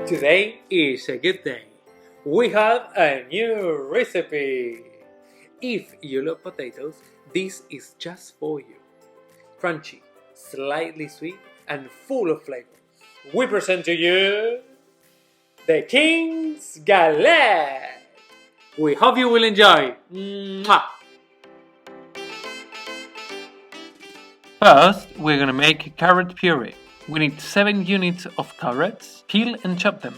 Today is a good day. We have a new recipe. If you love potatoes, this is just for you. Crunchy, slightly sweet, and full of flavor. We present to you the King's Galette. We hope you will enjoy. Mwah! First, we're gonna make carrot puree. We need 7 units of carrots. Peel and chop them.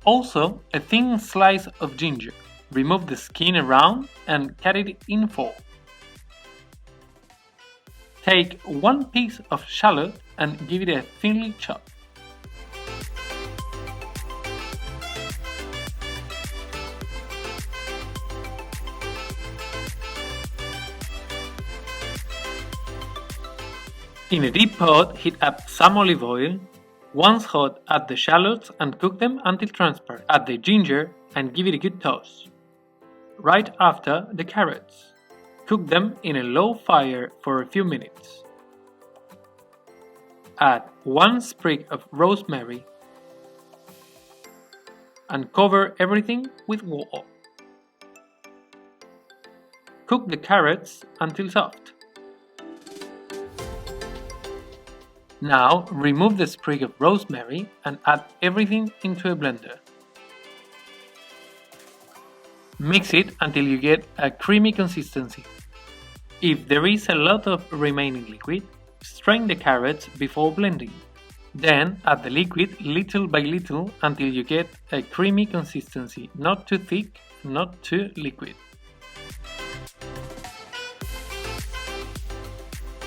Also, a thin slice of ginger. Remove the skin around and cut it in 4. Take 1 piece of shallot and give it a thinly chop. In a deep pot, heat up some olive oil. Once hot, add the shallots and cook them until transparent. Add the ginger and give it a good toss. Right after, the carrots. Cook them in a low fire for a few minutes. Add 1 sprig of rosemary and cover everything with water. Cook the carrots until soft. Now remove the sprig of rosemary and add everything into a blender. Mix it until you get a creamy consistency. If there is a lot of remaining liquid, strain the carrots before blending. Then add the liquid little by little until you get a creamy consistency, not too thick, not too liquid.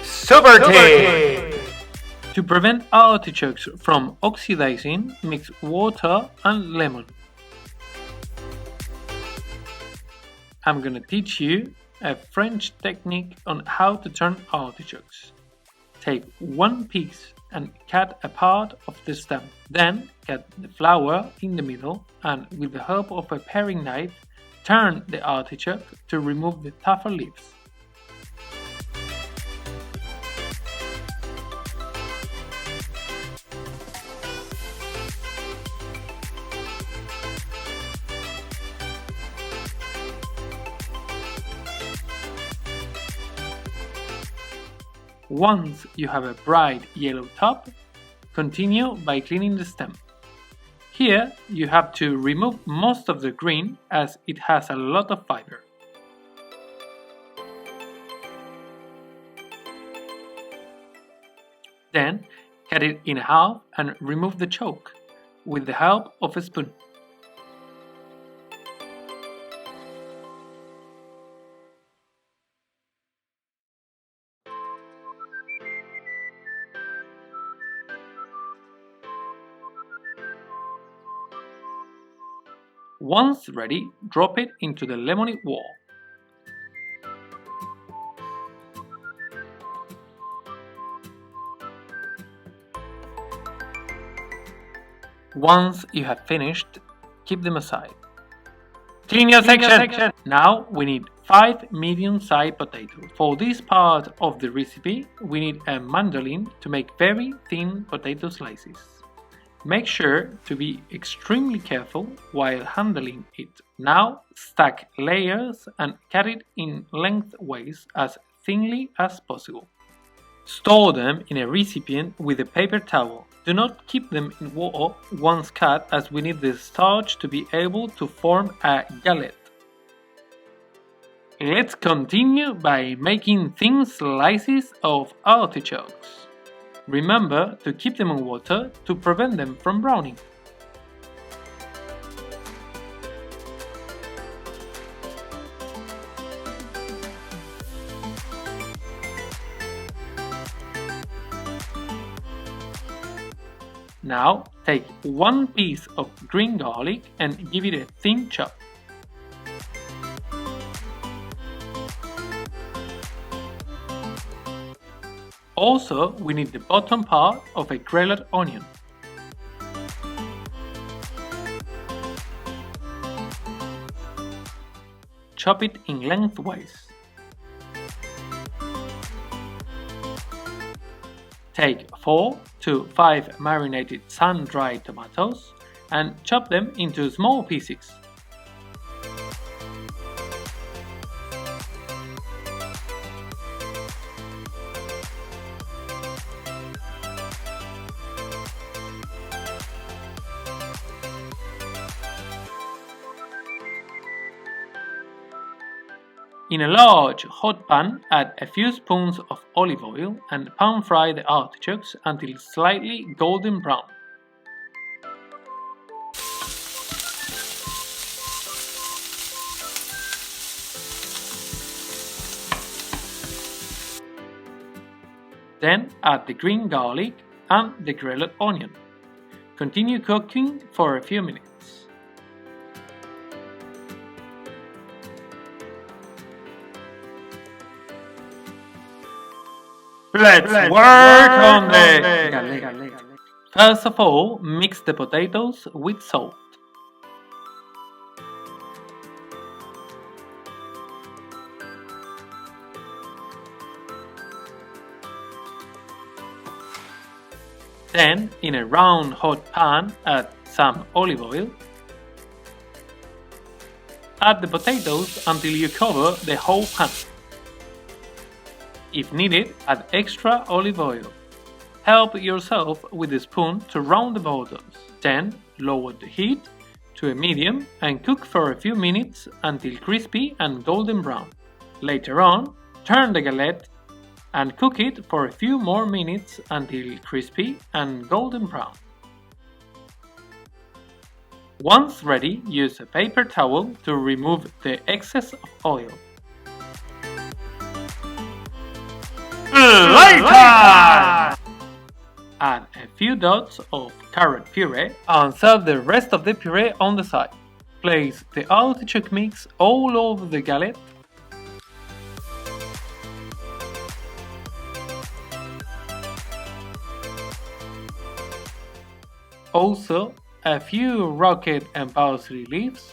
Super tea! To prevent artichokes from oxidizing, mix water and lemon. I'm gonna teach you a French technique on how to turn artichokes. Take 1 piece and cut a part of the stem. Then cut the flower in the middle and with the help of a paring knife, turn the artichoke to remove the tougher leaves. Once you have a bright yellow top, continue by cleaning the stem. Here you have to remove most of the green as it has a lot of fiber. Then cut it in half and remove the choke with the help of a spoon. Once ready, drop it into the lemony wall. Once you have finished, keep them aside. Clean your section! Now we need 5 medium-sized potatoes. For this part of the recipe, we need a mandolin to make very thin potato slices. Make sure to be extremely careful while handling it. Now stack layers and cut it in lengthways as thinly as possible. Store them in a recipient with a paper towel. Do not keep them in water once cut as we need the starch to be able to form a galette. Let's continue by making thin slices of artichokes. Remember to keep them in water to prevent them from browning. Now take 1 piece of green garlic and give it a thin chop. Also, we need the bottom part of a grelot onion. chop it in lengthways. Take 4 to 5 marinated sun-dried tomatoes and chop them into small pieces. In a large hot pan, add a few spoons of olive oil and pan-fry the artichokes until slightly golden brown. Then add the green garlic and the grelot onion. Continue cooking for a few minutes. Let's work on the galette. First of all, mix the potatoes with salt. Then, in a round hot pan, add some olive oil. Add the potatoes until you cover the whole pan. If needed, add extra olive oil. Help yourself with a spoon to round the borders. Then, lower the heat to a medium and cook for a few minutes until crispy and golden brown. Later on, turn the galette and cook it for a few more minutes until crispy and golden brown. Once ready, use a paper towel to remove the excess of oil. Later! Add a few dots of carrot puree and serve the rest of the puree on the side. Place the artichoke mix all over the galette. Also, a few rocket and parsley leaves.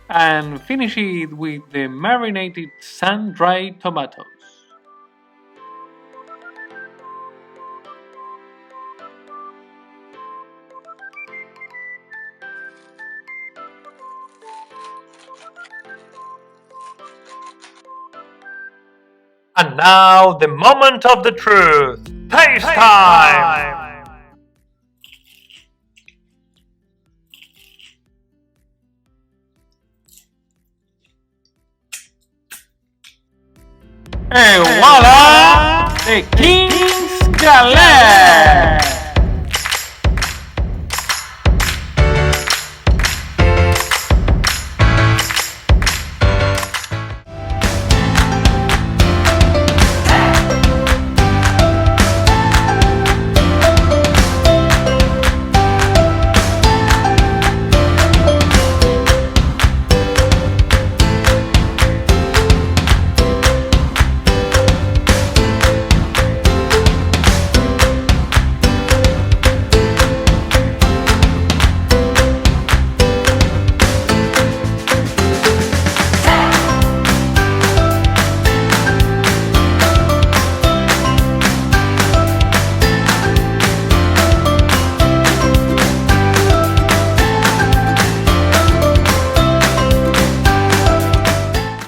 And finish it with the marinated sun-dried tomatoes. And now the moment of the truth. Taste time! And voila! The King's Galette!